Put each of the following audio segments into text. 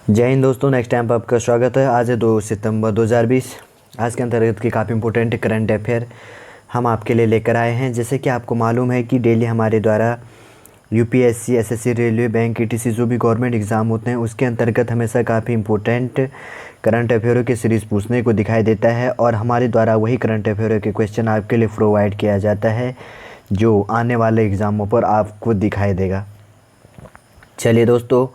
जय हिंद दोस्तों, next time पर आपका स्वागत है। आज है 2 सितंबर 2020। आज के अंतर्गत की काफ़ी इंपॉर्टेंट करंट अफेयर हम आपके लिए लेकर आए हैं। जैसे कि आपको मालूम है कि डेली हमारे द्वारा UPSC, SSC, railway, bank, etc जो भी गवर्नमेंट एग्ज़ाम होते हैं उसके अंतर्गत हमेशा काफ़ी इंपॉर्टेंट करंट अफेयरों की सीरीज़ पूछने को दिखाई देता है और हमारे द्वारा वही करंट अफेयरों के क्वेश्चन आपके लिए प्रोवाइड किया जाता है जो आने वाले एग्ज़ामों पर आपको दिखाई देगा। चलिए दोस्तों,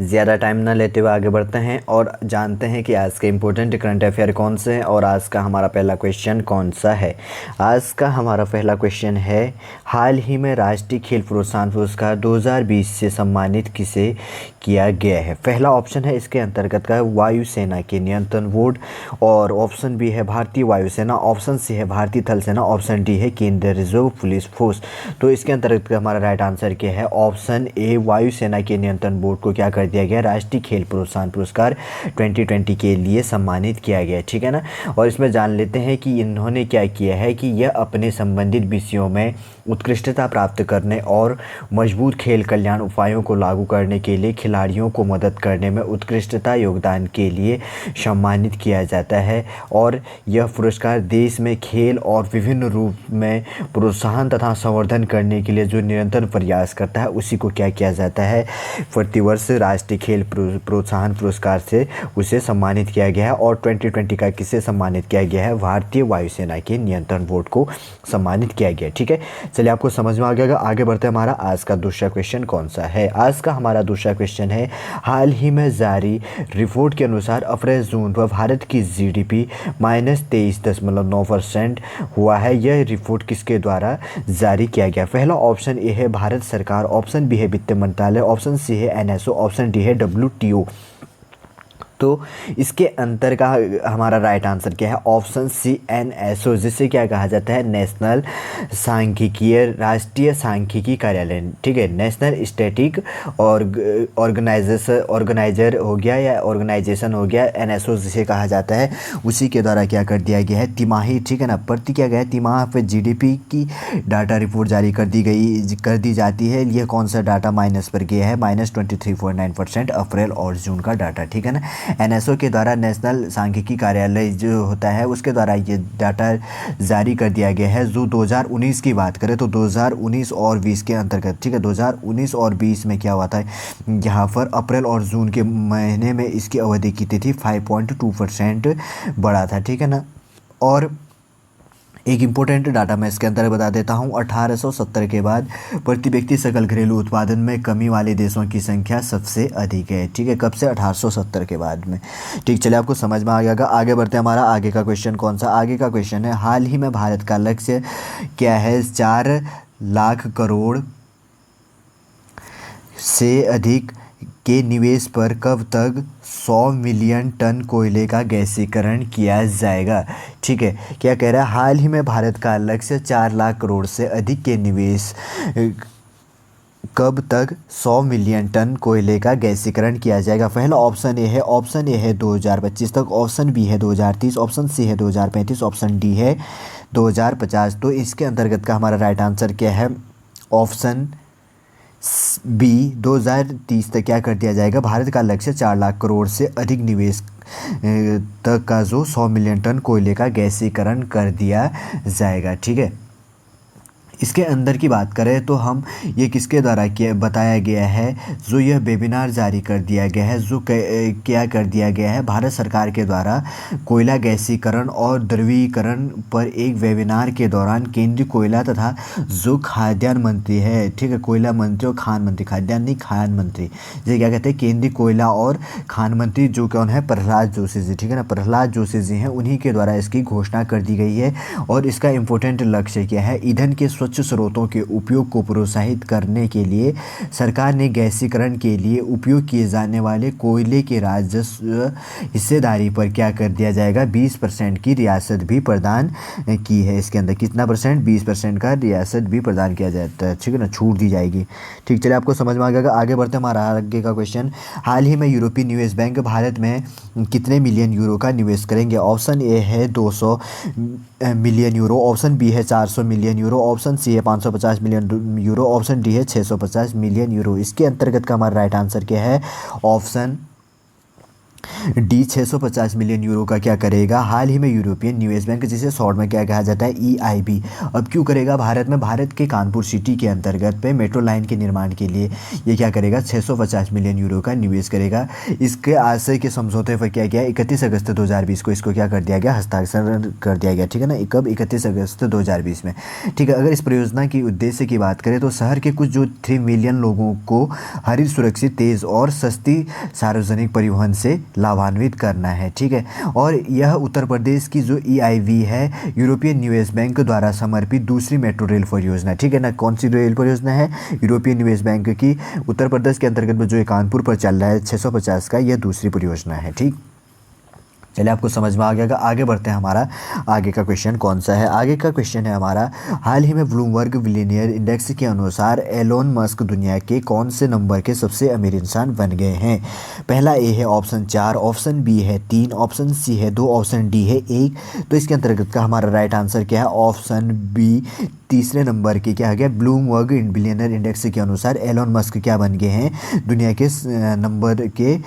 ज़्यादा टाइम ना लेते हुए आगे बढ़ते हैं और जानते हैं कि आज के इम्पोर्टेंट करंट अफेयर कौन से हैं और आज का हमारा पहला क्वेश्चन कौन सा है। आज का हमारा पहला क्वेश्चन है, हाल ही में राष्ट्रीय खेल प्रोत्साहन पुरस्कार 2020 से सम्मानित किसे किया गया है। पहला ऑप्शन है इसके अंतर्गत का वायुसेना के नियंत्रण बोर्ड, और ऑप्शन बी है भारतीय वायुसेना, ऑप्शन सी है भारतीय थल सेना, ऑप्शन डी है केंद्रीय रिजर्व पुलिस फोर्स। तो इसके अंतर्गत का हमारा राइट आंसर क्या है, ऑप्शन ए वायुसेना के नियंत्रण बोर्ड को क्या कर दिया गया, राष्ट्रीय खेल प्रोत्साहन पुरस्कार 2020 के लिए सम्मानित किया गया। ठीक है ना। और इसमें जान लेते हैं कि इन्होंने क्या किया है कि यह अपने संबंधित विषयों में उत्कृष्टता प्राप्त करने और मजबूत खेल कल्याण उपायों को लागू करने के लिए खिलाड़ियों को मदद करने में उत्कृष्टता योगदान के लिए सम्मानित किया जाता है। और यह पुरस्कार देश में खेल और विभिन्न रूप में प्रोत्साहन तथा संवर्धन करने के लिए जो निरंतर प्रयास करता है उसी को क्या किया जाता है, प्रतिवर्ष राष्ट्रीय खेल प्रोत्साहन पुरस्कार से उसे सम्मानित किया गया है। और 2020 का किसे सम्मानित किया गया है, भारतीय वायुसेना के नियंत्रण बोर्ड को सम्मानित किया गया। ठीक है, चलिए आपको समझ में आ गया। आगे बढ़ते हैं। हमारा आज का दूसरा क्वेश्चन कौन सा है। आज का हमारा दूसरा क्वेश्चन है, हाल ही में जारी रिपोर्ट के अनुसार अप्रैल जून पर भारत की जीडीपी -23.9% हुआ है। यह रिपोर्ट किसके द्वारा जारी किया गया। पहला ऑप्शन ए है भारत सरकार, ऑप्शन बी है वित्त मंत्रालय, ऑप्शन सी है एनएसओ, ऑप्शन डी है डब्ल्यूटीओ। तो इसके अंतर का हमारा राइट आंसर क्या है, ऑप्शन सी एनएसओ, जिसे क्या कहा जाता है, नेशनल सांख्यिकीय राष्ट्रीय सांख्यिकी कार्यालय। ठीक है, नेशनल स्टैटिक ऑर्गेनाइजर हो गया या ऑर्गेनाइजेशन हो गया, एनएसओ जिसे कहा जाता है, उसी के द्वारा क्या कर दिया गया है, तिमाही, ठीक है ना, प्रति क्या गया है, तिमाह पे जीडीपी की डाटा रिपोर्ट जारी कर दी जाती है। यह कौन सा डाटा माइनस पर गया है, -23.9% अप्रैल और जून का डाटा। ठीक है ना। एनएसओ के द्वारा, नेशनल सांख्यिकी कार्यालय जो होता है उसके द्वारा ये डाटा जारी कर दिया गया है। जो 2019 की बात करें तो 2019 और 20 के अंतर्गत, ठीक है, 2019 और 20 में क्या हुआ था, यहाँ पर अप्रैल और जून के महीने में इसकी अवधि की तिथि 5.2% बढ़ा था। ठीक है ना। और एक इम्पोर्टेंट डाटा मैं इसके अंदर बता देता हूँ, 1870 के बाद प्रति व्यक्ति सकल घरेलू उत्पादन में कमी वाले देशों की संख्या सबसे अधिक है। ठीक है, कब से, 1870 के बाद में। ठीक, चलिए आपको समझ में आ गया। आगे बढ़ते हैं। हमारा आगे का क्वेश्चन कौन सा, आगे का क्वेश्चन है, हाल ही में भारत का लक्ष्य क्या है, 4 लाख करोड़ से अधिक के निवेश पर कब तक 100 मिलियन टन कोयले का गैसीकरण किया जाएगा। ठीक है, क्या कह रहा है, हाल ही में भारत का लक्ष्य 4 लाख करोड़ से अधिक के निवेश कब तक 100 मिलियन टन कोयले का गैसीकरण किया जाएगा। पहला ऑप्शन ए है 2025 तक, ऑप्शन बी है 2030, ऑप्शन सी है 2035, ऑप्शन डी है 2050। तो इसके अंतर्गत का हमारा राइट आंसर क्या है, ऑप्शन बी 2030 तक क्या कर दिया जाएगा, भारत का लक्ष्य 4 लाख करोड़ से अधिक निवेश तक का जो 100 मिलियन टन कोयले का गैसीकरण कर दिया जाएगा। ठीक है, इसके अंदर की बात करें तो हम ये किसके द्वारा बताया गया है, जो यह वेबिनार जारी कर दिया गया है, जो क्या कर दिया गया है, भारत सरकार के द्वारा कोयला गैसीकरण और द्रवीकरण पर एक वेबिनार के दौरान केंद्रीय कोयला तथा जो खाद्यान्न मंत्री है, ठीक है, कोयला मंत्री और खान मंत्री, खाद्यान्न नहीं खान मंत्री, ये क्या कहते हैं, केंद्रीय कोयला और खान मंत्री जो कौन है, प्रहलाद जोशी जी। ठीक है ना, प्रहलाद जोशी जी हैं, उन्हीं के द्वारा इसकी घोषणा कर दी गई है। और इसका इम्पोर्टेंट लक्ष्य क्या है, ईंधन के स्वच्छ स्रोतों के उपयोग को प्रोत्साहित करने के लिए सरकार ने गैसीकरण के लिए उपयोग किए जाने वाले कोयले के राजस्व हिस्सेदारी पर क्या कर दिया जाएगा, 20% की रियासत भी प्रदान की है। इसके अंदर कितना परसेंट, 20% का रियासत भी प्रदान किया जाता है। ठीक है ना, छूट दी जाएगी। ठीक, चलिए आपको समझ में आ गया। आगे बढ़ते हैं। हमारा आगे का क्वेश्चन, हाल ही में यूरोपीय निवेश बैंक भारत में कितने मिलियन यूरो का निवेश करेंगे। ऑप्शन ए है 200 मिलियन यूरो, ऑप्शन बी है 400 मिलियन यूरो, ऑप्शन सी है 550 मिलियन यूरो, ऑप्शन डी है 650 मिलियन यूरो। इसके अंतर्गत का हमारा राइट आंसर क्या है, ऑप्शन डी 650 मिलियन यूरो का क्या करेगा हाल ही में यूरोपियन निवेश बैंक, जिसे शॉर्ट में क्या कहा जाता है EIB। अब क्यों करेगा भारत में, भारत के कानपुर सिटी के अंतर्गत पे मेट्रो लाइन के निर्माण के लिए ये क्या करेगा 650 मिलियन यूरो का निवेश करेगा। इसके आशय के समझौते पर क्या किया 31 अगस्त 2020 को इसको क्या कर दिया गया, हस्ताक्षर कर दिया गया। ठीक है ना, कब 31 अगस्त 2020 में। ठीक है, अगर इस परियोजना की उद्देश्य की बात करें तो शहर के कुछ जो 3 मिलियन लोगों को हरित, सुरक्षित, तेज़ और सस्ती सार्वजनिक परिवहन से लाभान्वित करना है। ठीक है, और यह उत्तर प्रदेश की जो EIB है, यूरोपियन निवेश बैंक द्वारा समर्पित दूसरी मेट्रो रेल परियोजना। ठीक है ना, कौन सी रेल परियोजना है, यूरोपियन निवेश बैंक की उत्तर प्रदेश के अंतर्गत में जो ये कानपुर पर चल रहा है 650 का, यह दूसरी परियोजना है। ठीक, चलिए आपको समझ में आ गया। आगे बढ़ते हैं, हमारा आगे का क्वेश्चन कौन सा है। आगे का क्वेश्चन है हमारा, हाल ही में ब्लूमबर्ग बिलियनियर इंडेक्स के अनुसार एलोन मस्क दुनिया के कौन से नंबर के सबसे अमीर इंसान बन गए हैं। पहला ए है ऑप्शन 4, ऑप्शन बी है 3, ऑप्शन सी है 2, ऑप्शन डी है 1। तो इसके अंतर्गत का हमारा राइट आंसर क्या है, ऑप्शन बी तीसरे नंबर के क्या हो गया, ब्लूमबर्ग बिलियनियर इंडेक्स के अनुसार एलोन मस्क क्या बन गए हैं, दुनिया के नंबर के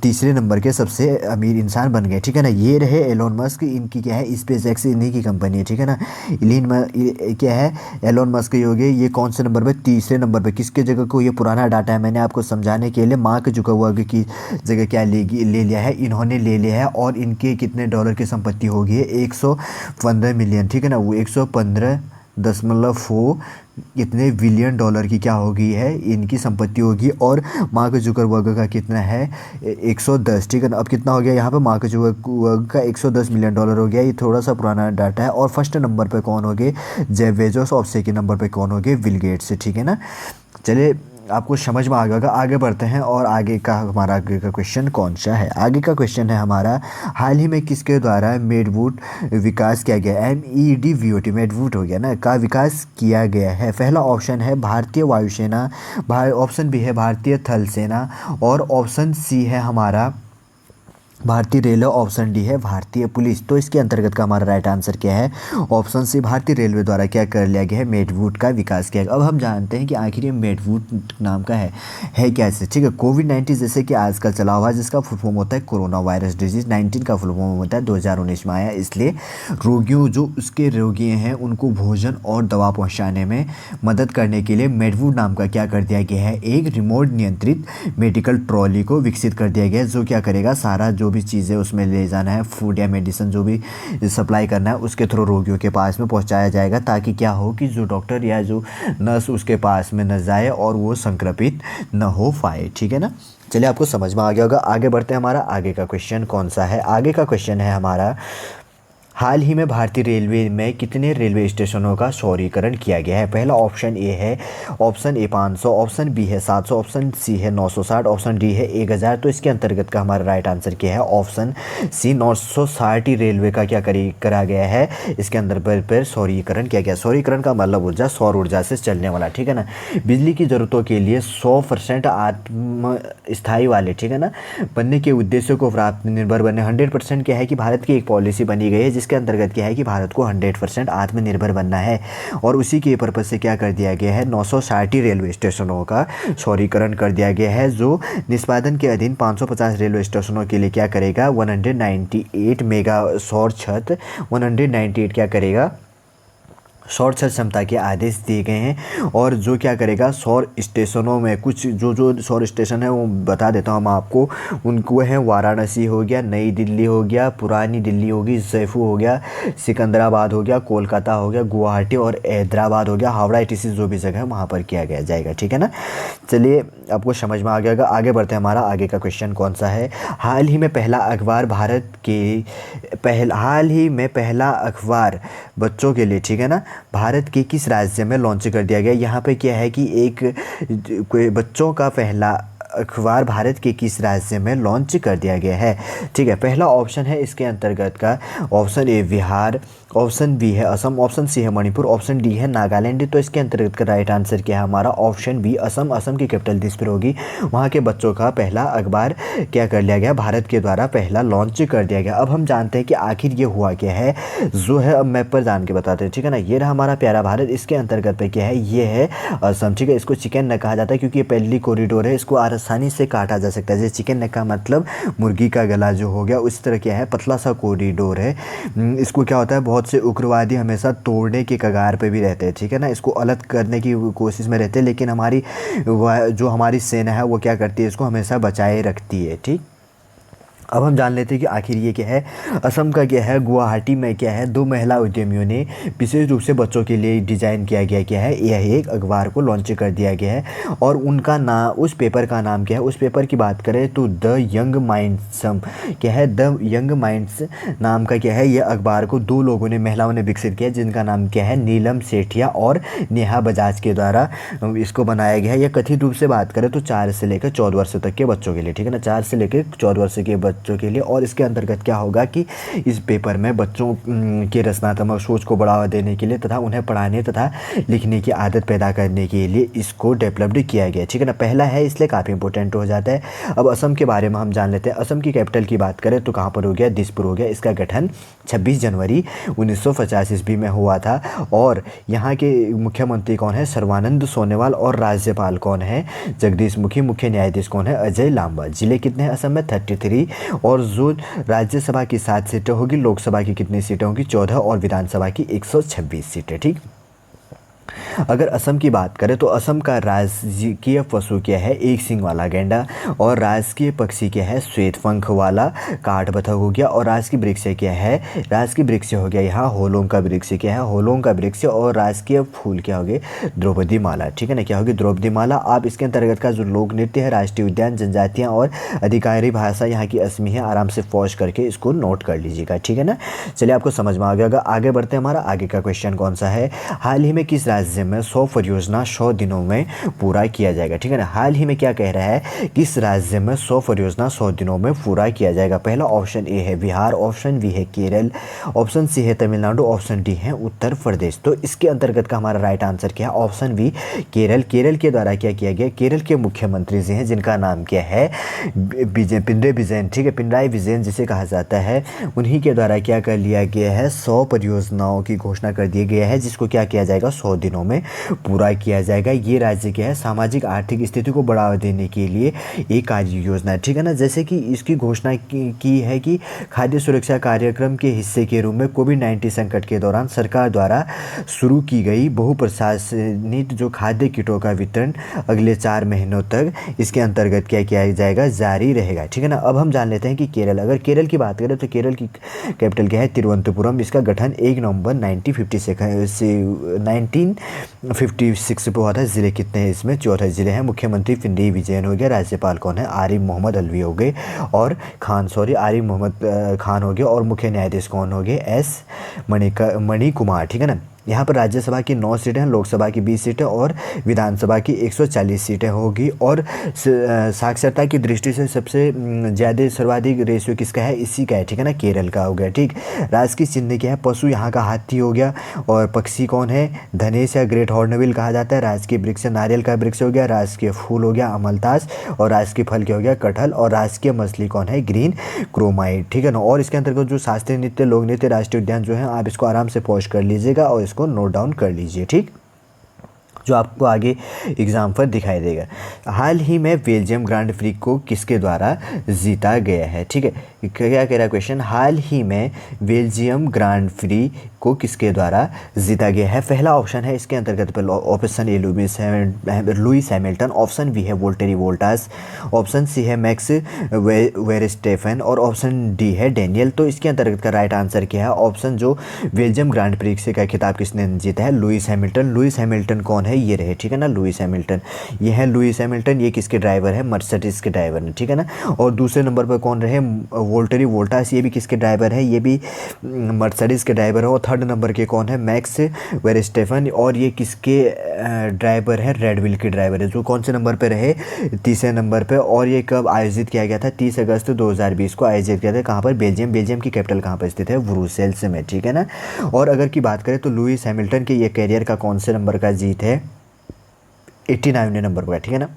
तीसरे नंबर के सबसे अमीर इंसान बन गए। ठीक है ना, ये रहे एलोन मस्क, इनकी क्या है स्पेस एक्स, इन्हीं की कंपनी है। ठीक है ना, क्या है एलोन मस्क ये हो गए, ये कौन से नंबर पे, तीसरे नंबर पे। किसके जगह को, ये पुराना डाटा है, मैंने आपको समझाने के लिए मार्क जुकरबर्ग की जगह क्या ले लिया है, इन्होंने ले लिया है। और इनके कितने डॉलर की संपत्ति होगी, 115 मिलियन। ठीक है ना, वो 115.4 इतने बिलियन डॉलर की क्या होगी है इनकी संपत्ति होगी। और मार्क जुकरबर्ग का कितना है 110। ठीक है ना, अब कितना हो गया यहाँ पे, मार्क जुकरबर्ग का 110 मिलियन डॉलर हो गया। ये थोड़ा सा पुराना डाटा है। और फर्स्ट नंबर पे कौन हो गए, जेफ बेजोस, और सेकंड नंबर पे कौन हो गए, बिल गेट्स। ठीक है ना, चलिए आपको समझ में आ गया। आगे बढ़ते हैं, और आगे का हमारा आगे का क्वेश्चन कौन सा है। आगे का क्वेश्चन है हमारा, हाल ही में किसके द्वारा मेडवूट विकास किया गया, MEDVOT मेडवूट हो गया ना, का विकास किया गया है। पहला ऑप्शन है भारतीय वायुसेना, ऑप्शन बी है भारतीय थल सेना, और ऑप्शन सी है हमारा भारतीय रेलवे, ऑप्शन डी है भारतीय पुलिस। तो इसके अंतर्गत का हमारा राइट आंसर क्या है, ऑप्शन सी भारतीय रेलवे द्वारा क्या कर लिया गया है, मेडवूट का विकास किया गया। अब हम जानते हैं कि आखिर ये मेडवूट नाम का है क्या से। ठीक है, कोविड-19 जैसे कि आजकल चला हुआ है, जिसका फुल फॉर्म होता है कोरोना वायरस डिजीज़ 19 का फुल फॉर्म होता है 2019 में आया। इसलिए रोगियों, जो उसके रोगी हैं, उनको भोजन और दवा पहुँचाने में मदद करने के लिए मेडवूट नाम का क्या कर दिया गया है, एक रिमोट नियंत्रित मेडिकल ट्रॉली को विकसित कर दिया गया है, जो क्या करेगा, सारा जो भी चीज़ें उसमें ले जाना है, फूड या मेडिसिन जो भी सप्लाई करना है, उसके थ्रू रोगियों के पास में पहुंचाया जाएगा, ताकि क्या हो कि जो डॉक्टर या जो नर्स उसके पास में न जाए और वो संक्रमित न हो पाए। ठीक है ना, चलिए आपको समझ में आ गया होगा। आगे बढ़ते हैं, हमारा आगे का क्वेश्चन कौन सा है। आगे का क्वेश्चन है हमारा, हाल ही में भारतीय रेलवे में कितने रेलवे स्टेशनों का शहरीकरण किया गया है। पहला ऑप्शन ए है, ऑप्शन ए 500, ऑप्शन बी है 700, ऑप्शन सी है 960, ऑप्शन डी है 1000। तो इसके अंतर्गत का हमारा राइट आंसर क्या है, ऑप्शन सी 960 ही रेलवे का क्या करा गया है, इसके अंदर पर शहरीकरण किया गया। शहरीकरण का मतलब ऊर्जा, सौर ऊर्जा से चलने वाला। ठीक है ना, बिजली की ज़रूरतों के लिए 100% आत्मस्थायी वाले, ठीक है ना, बनने के उद्देश्यों को प्राप्त निर्भर बनने 100% क्या है कि भारत की एक पॉलिसी बनी गई है, जिसके अंतर्गत क्या है कि भारत को 100% आत्मनिर्भर बनना है। और उसी के पर्पज़ से क्या कर दिया गया है, 960 रेलवे स्टेशनों का शहरीकरण कर दिया गया है, जो निष्पादन के अधीन 550 रेलवे स्टेशनों के लिए क्या करेगा, 198 मेगा सौर छत, 198 क्या करेगा, सौर छत क्षमता के आदेश दिए गए हैं। और जो क्या करेगा, सौर स्टेशनों में कुछ जो सौर स्टेशन है वो बता देता हूँ हम आपको, उनको है वाराणसी हो गया, नई दिल्ली हो गया, पुरानी दिल्ली होगी, जयपुर हो गया, सिकंदराबाद हो गया, कोलकाता हो गया, गुवाहाटी और हैदराबाद हो गया, हावड़ा etc जो भी जगह है वहाँ पर किया गया जाएगा। ठीक है ना, चलिए आपको समझ में आ गया। आगे बढ़ते हैं, हमारा आगे का क्वेश्चन कौन सा है। हाल ही में पहला अखबार बच्चों के लिए, ठीक है ना, भारत के किस राज्य में लॉन्च कर दिया गया। यहाँ पे क्या है कि कोई बच्चों का पहला अखबार भारत के किस राज्य में लॉन्च कर दिया गया है। ठीक है, पहला ऑप्शन है इसके अंतर्गत का, option a Bihar, option b है असम, ऑप्शन सी है मणिपुर, ऑप्शन डी है नागालैंड। तो इसके अंतर्गत का राइट आंसर क्या है हमारा, ऑप्शन बी असम। असम की कैपिटल दिसपुर होगी, वहाँ के बच्चों का पहला अखबार क्या कर लिया गया, भारत के द्वारा पहला लॉन्च कर दिया गया। अब हम जानते हैं कि आखिर ये हुआ क्या है, जो है अब मैप पर जान के बताते हैं। ठीक है ना, ये रहा हमारा प्यारा भारत, इसके अंतर्गत पे क्या है, ये है असम। ठीक है, इसको चिकन न कहा जाता है क्योंकि ये पहली कॉरिडोर है, इसको आसानी से काटा जा सकता है। जैसे चिकन नेक का मतलब मुर्गी का गला जो हो गया, उस तरह क्या है, पतला सा कॉरिडोर है। इसको क्या होता है, बहुत से उग्रवादी हमेशा तोड़ने के कगार पे भी रहते हैं, ठीक है ना, इसको अलग करने की कोशिश में रहते हैं, लेकिन जो हमारी सेना है वो क्या करती है, इसको हमेशा बचाए रखती है। ठीक, अब हम जान लेते हैं कि आखिर ये क्या है। असम का क्या है, गुवाहाटी में क्या है, 2 महिला उद्यमियों ने विशेष रूप से बच्चों के लिए डिज़ाइन किया गया क्या है, यह एक अखबार को लॉन्च कर दिया गया है। और उनका नाम, उस पेपर का नाम क्या है, उस पेपर की बात करें तो द यंग माइंड्स क्या है, द यंग माइंड्स नाम का क्या है, यह अखबार को 2 लोगों ने, महिलाओं ने विकसित किया, जिनका नाम क्या है, नीलम सेठिया और नेहा बजाज के द्वारा इसको बनाया गया है। यह कथित रूप से बात करें तो 4 से लेकर 14 वर्ष तक के बच्चों के लिए, ठीक है ना, 4 से लेकर 14 वर्ष के बच्चों के लिए। और इसके अंतर्गत क्या होगा कि इस पेपर में बच्चों के रचनात्मक सोच को बढ़ावा देने के लिए तथा उन्हें पढ़ाने तथा लिखने की आदत पैदा करने के लिए इसको डेवलप्ड किया गया, ठीक है ना। पहला है, इसलिए काफ़ी इंपॉर्टेंट हो जाता है। अब असम के बारे में हम जान लेते हैं। असम की कैपिटल की बात करें तो कहाँ पर हो गया, दिसपुर हो गया। इसका गठन 26 जनवरी 1950 ईस्वी में हुआ था। और यहाँ के मुख्यमंत्री कौन है, सर्बानंद सोनोवाल। और राज्यपाल कौन है, जगदीश मुखी। मुख्य न्यायाधीश कौन है, अजय लांबा। जिले कितने हैं असम में, 33। और जो राज्यसभा की 7 सीटें होगी, लोकसभा की कितनी सीटें होंगी, 14। और विधानसभा की 126 सीटें। ठीक, अगर असम की बात करें तो असम का राजकीय पशु क्या है, एक सींग वाला गैंडा। और राजकीय पक्षी क्या है, श्वेत पंख वाला काठ बतख हो गया। और राजकीय वृक्ष क्या है, राजकीय वृक्ष हो गया यहाँ होलोंग का वृक्ष, क्या है, होलोंग का वृक्ष। और राजकीय फूल क्या हो गए, द्रौपदी माला, ठीक है ना, क्या होगी, द्रौपदी माला। आप इसके अंतर्गत का जो लोक नृत्य है, राष्ट्रीय उद्यान, जनजातियाँ और अधिकारी भाषा यहाँ की असमी है, आराम से पॉज करके इसको नोट कर लीजिएगा, ठीक है ना। चलिए, आपको समझ में आ गया। आगे बढ़ते हैं, हमारा आगे का क्वेश्चन कौन सा है, हाल ही में किस राज्य में 100 परियोजना 100 दिनों में पूरा किया जाएगा, ठीक है ना। हाल ही में क्या कह रहा है, किस राज्य में 100 परियोजना 100 दिनों में पूरा किया जाएगा। पहला ऑप्शन ए है बिहार, ऑप्शन बी है केरल, ऑप्शन सी है तमिलनाडु, ऑप्शन डी है उत्तर प्रदेश। तो इसके अंतर्गत का हमारा राइट आंसर क्या है, ऑप्शन बी केरल। केरल के द्वारा क्या किया गया, केरल के मुख्यमंत्री जी हैं जिनका नाम क्या है, पिनराई विजयन, ठीक है, पिनराई विजयन जिसे कहा जाता है, उन्हीं के द्वारा क्या कर लिया गया है, 100 परियोजनाओं की घोषणा कर दी गई है, जिसको क्या किया जाएगा, 100 दिनों में पूरा किया जाएगा। ये राज्य क्या है, सामाजिक आर्थिक स्थिति को बढ़ावा देने के लिए एक कार्य योजना है, ठीक है ना। जैसे कि इसकी घोषणा की है कि खाद्य सुरक्षा कार्यक्रम के हिस्से के रूप में कोविड-19 संकट के दौरान सरकार द्वारा शुरू की गई बहुप्रशासनिक जो खाद्य किटों का वितरण अगले 4 महीनों तक इसके अंतर्गत क्या किया जाएगा, जारी रहेगा, ठीक है ना। अब हम जान लेते हैं कि केरल, अगर केरल की बात करें तो केरल की कैपिटल क्या है, तिरुवनंतपुरम। इसका गठन 1 नवंबर 1956 पे हुआ था। ज़िले कितने हैं इसमें, 14 ज़िले हैं। मुख्यमंत्री पिनराई विजयन हो गया। राज्यपाल कौन है, आरिफ मोहम्मद अलवी हो गए। और आरिफ मोहम्मद खान हो गए। और मुख्य न्यायाधीश कौन हो गए, एस मणि कुमार, ठीक है ना। यहाँ पर राज्यसभा की 9 सीटें हैं, लोकसभा की 20 सीटें और विधानसभा की 140 सीटें होगी। और साक्षरता की दृष्टि से सबसे ज़्यादा सर्वाधिक रेशियो किसका है, इसी का है, ठीक है ना, केरल का हो गया। ठीक, राज्य की चिन्ह क्या है, पशु यहाँ का हाथी हो गया। और पक्षी कौन है, धनेश या ग्रेट हॉर्नबिल कहा जाता है। राजकीय वृक्ष नारियल का वृक्ष हो गया। राजकीय फूल हो गया अमलतास। और राजकीय फल क्या हो गया, कटहल। और राजकीय मछली कौन है, ग्रीन क्रोमाइड, ठीक है ना। और इसके अंतर्गत जो शास्त्रीय नृत्य, लोक नृत्य, राष्ट्रीय उद्यान जो है, आप इसको आराम से पॉज कर लीजिएगा और को नोट डाउन कर लीजिए, ठीक, जो आपको आगे एग्जाम पर दिखाई देगा। हाल ही में बेल्जियम ग्रांड प्री को किसके द्वारा जीता गया है, ठीक है। क्या कह रहा है क्वेश्चन, हाल ही में बेल्जियम ग्रांड प्री को किसके द्वारा जीता गया है। पहला ऑप्शन है इसके अंतर्गत, option a Lewis Hamilton, option b है वोल्टेरी वोल्टास, ऑप्शन सी है मैक्स वेरस्टेफन और ऑप्शन डी है डेनियल। तो इसके अंतर्गत का राइट आंसर क्या है, ऑप्शन जो बेल्जियम ग्रांड प्री का खिताब किसने जीता है, लुईस हैमिल्टन। लुईस हैमिल्टन कौन है, ये रहे, ठीक है ना, लुईस हैमिल्टन, ये है लुईस हैमिल्टन। ये किसके ड्राइवर है, मर्सिडीज के ड्राइवर हैं, ठीक है ना। और दूसरे नंबर पर कौन रहे, वोल्टेरी वोल्टास, ये भी किसके ड्राइवर है, ये भी मर्सिडीज के ड्राइवर है। और थर्ड नंबर के कौन है, मैक्स वेरस्टेफन, और ये किसके ड्राइवर है, रेड बुल के ड्राइवर है। जो कौन से नंबर पे रहे, तीसरे नंबर पे। और ये कब आयोजित किया गया था, 30 अगस्त 2020 को आयोजित किया था। कहाँ पर, बेल्जियम। बेल्जियम की कैपिटल कहाँ पर स्थित है, ब्रुसेल्स में, ठीक है ना। और अगर की बात करें तो लुईस हैमिल्टन के ये कैरियर का कौन से नंबर का जीत है, 89वें नंबर पर, ठीक है ना।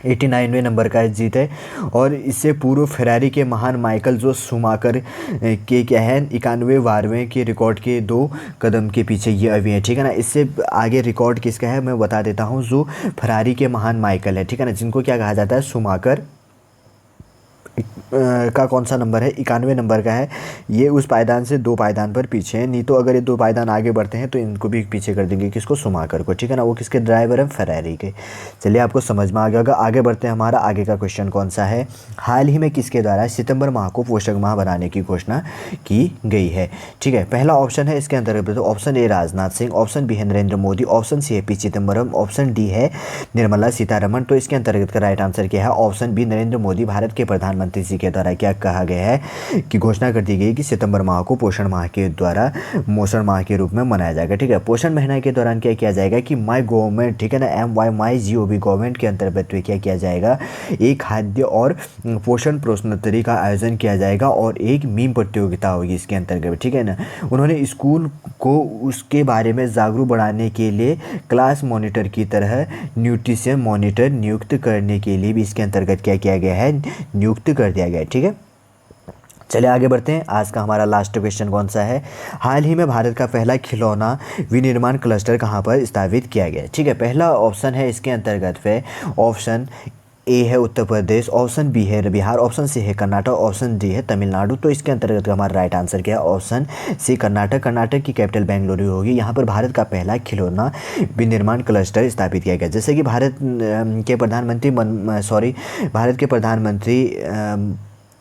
89वें नंबर का जीत है। और इससे पूर्व फेरारी के महान माइकल जो शूमाकर के क्या है 91वें के रिकॉर्ड के 2 कदम के पीछे ये अभी है, ठीक है ना। इससे आगे रिकॉर्ड किसका है मैं बता देता हूँ, जो फेरारी के महान माइकल है, ठीक है ना, जिनको क्या कहा जाता है शूमाकर का कौन सा नंबर है 91 नंबर का है। ये उस पायदान से 2 पायदान पर पीछे हैं, नहीं तो अगर ये 2 पायदान आगे बढ़ते हैं तो इनको भी पीछे कर देंगे, किसको शूमाकर को, ठीक है ना। वो किसके ड्राइवर हैं फेरारी के। चलिए आपको समझ में आ गया होगा। आगे बढ़ते हैं, हमारा आगे का क्वेश्चन कौन सा है, हाल ही में किसके द्वारा सितंबर माह को पोषक माह बनाने की घोषणा की गई है, ठीक है। पहला ऑप्शन है इसके अंतर्गत option a Rajnath Singh, option b है नरेंद्र मोदी, ऑप्शन सी है पी चिदम्बरम, ऑप्शन डी है निर्मला सीतारमण। तो इसके अंतर्गत का राइट आंसर क्या है, ऑप्शन बी नरेंद्र मोदी, भारत के प्रधानमंत्री जी के द्वारा क्या कहा गया है कि घोषणा कर दी गई कि सितंबर माह को पोषण माह के द्वारा पोषण माह के रूप में मनाया जाएगा, ठीक है। पोषण महीना के दौरान क्या किया जाएगा कि माई गवर्नमेंट, ठीक है ना, MY गवर्नमेंट के अंतर्गत क्या किया जाएगा, एक खाद्य और पोषण प्रश्नोत्तरी का आयोजन किया जाएगा और एक मीम प्रतियोगिता होगी इसके अंतर्गत, ठीक है ना। उन्होंने स्कूल को उसके बारे में जागरूक बढ़ाने के लिए क्लास मॉनिटर की तरह न्यूट्रिशन मॉनिटर नियुक्त करने के लिए भी इसके अंतर्गत क्या किया गया है, नियुक्त कर दिया गया है, ठीक है। चलिए आगे बढ़ते हैं। आज का हमारा लास्ट क्वेश्चन कौन सा है, हाल ही में भारत का पहला खिलौना विनिर्माण क्लस्टर कहाँ पर स्थापित किया गया है, ठीक है। पहला ऑप्शन है इसके अंतर्गत पे ऑप्शन ए है उत्तर प्रदेश, ऑप्शन बी है बिहार, ऑप्शन सी है कर्नाटक, ऑप्शन डी है तमिलनाडु। तो इसके अंतर्गत हमारा राइट आंसर क्या है, ऑप्शन सी कर्नाटक। कर्नाटक की कैपिटल बेंगलुरु होगी। यहाँ पर भारत का पहला खिलौना विनिर्माण क्लस्टर स्थापित किया गया। जैसे कि भारत के प्रधानमंत्री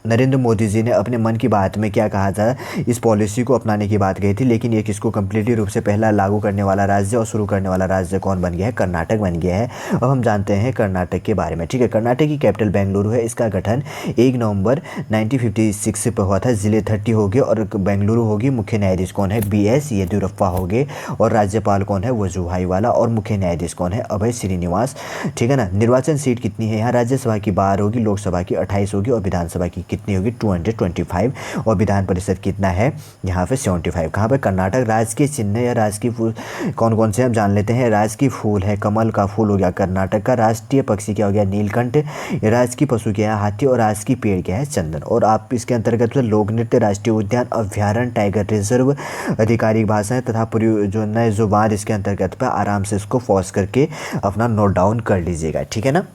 नरेंद्र मोदी जी ने अपने मन की बात में क्या कहा था, इस पॉलिसी को अपनाने की बात कही थी, लेकिन ये किसको कम्प्लीटली रूप से पहला लागू करने वाला राज्य और शुरू करने वाला राज्य कौन बन गया है, कर्नाटक बन गया है। अब हम जानते हैं कर्नाटक के बारे में, ठीक है। कर्नाटक की कैपिटल बेंगलुरु है। इसका गठन 1 नवंबर 1956 से हुआ था। जिले 30 हो गए और बेंगलुरु होगी। मुख्य न्यायाधीश कौन है, BS येदियुरप्पा हो गए। और राज्यपाल कौन है, वजुभाई वाला। और मुख्य न्यायाधीश कौन है, अभय श्रीनिवास, ठीक है ना। निर्वाचन सीट कितनी है यहाँ, राज्यसभा की 12 होगी, लोकसभा की 28 होगी और विधानसभा की कितनी होगी 225। और विधान परिषद कितना है यहाँ पे 75। कहाँ पे, कर्नाटक। राजकीय चिन्ह या राजकीय फूल कौन कौन से हम जान लेते हैं। राजकीय फूल है कमल का फूल हो गया कर्नाटक का। राष्ट्रीय पक्षी क्या हो गया, नीलकंठ। राजकीय पशु क्या है, हाथी। और राजकीय पेड़ क्या है, चंदन। और आप इसके अंतर्गत लोक नृत्य, राष्ट्रीय उद्यान, अभ्यारण्य, टाइगर रिजर्व, आधिकारिक भाषाएं तथा परियोजनाएं जो बाद इसके अंतर्गत पर आराम से इसको पॉज करके अपना नोट डाउन कर लीजिएगा, ठीक है ना।